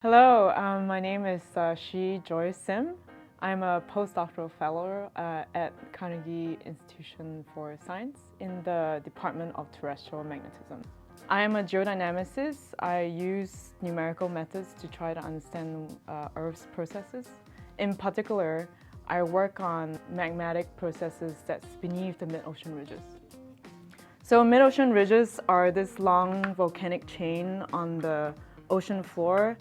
Hello, my name is Shi Joyce Sim. I'm a postdoctoral fellow at Carnegie Institution for Science in the Department of Terrestrial Magnetism. I am a geodynamicist. I use numerical methods to try to understand Earth's processes. In particular, I work on magmatic processes that's beneath the mid-ocean ridges. So mid-ocean ridges are this long volcanic chain on the ocean floor.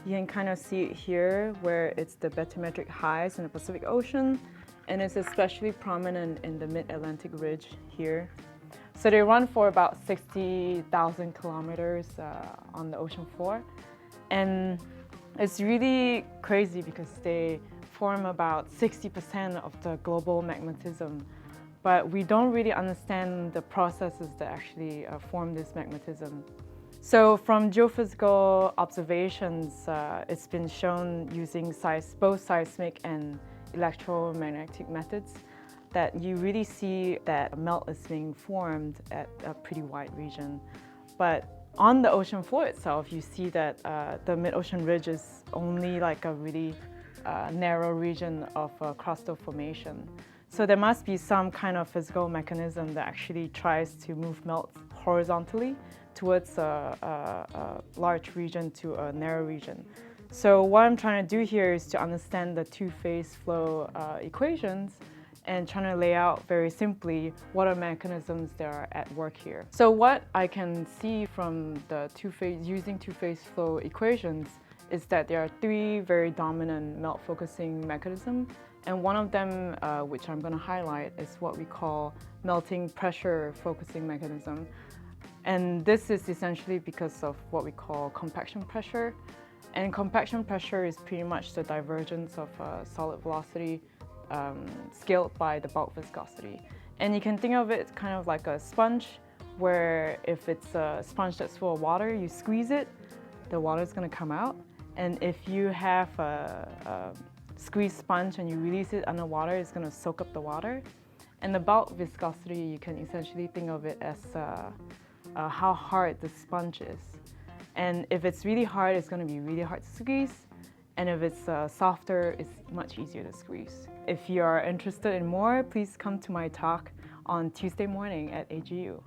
You can kind of see it here where it's the bathymetric highs in the Pacific Ocean, and it's especially prominent in the mid-Atlantic ridge here. So they run for about 60,000 kilometers on the ocean floor. And it's really crazy because they form about 60% of the global magmatism. But we don't really understand the processes that actually form this magmatism. So from geophysical observations, it's been shown using both seismic and electromagnetic methods that you really see that melt is being formed at a pretty wide region. But on the ocean floor itself, you see that the mid-ocean ridge is only like a really narrow region of crustal formation. So there must be some kind of physical mechanism that actually tries to move melt horizontally towards a large region to a narrow region. So what I'm trying to do here is to understand the two-phase flow equations and trying to lay out very simply what are mechanisms that are at work here. So what I can see from the using two-phase flow equations is that there are three very dominant melt focusing mechanisms, and one of them, which I'm going to highlight, is what we call melting pressure focusing mechanism. And this is essentially because of what we call compaction pressure. And compaction pressure is pretty much the divergence of solid velocity scaled by the bulk viscosity. And you can think of it kind of like a sponge, where if it's a sponge that's full of water, you squeeze it, the water is going to come out. And if you have a squeezed sponge and you release it underwater, it's going to soak up the water. And the bulk viscosity, you can essentially think of it as how hard the sponge is. And if it's really hard, it's going to be really hard to squeeze. And if it's softer, it's much easier to squeeze. If you are interested in more, please come to my talk on Tuesday morning at AGU.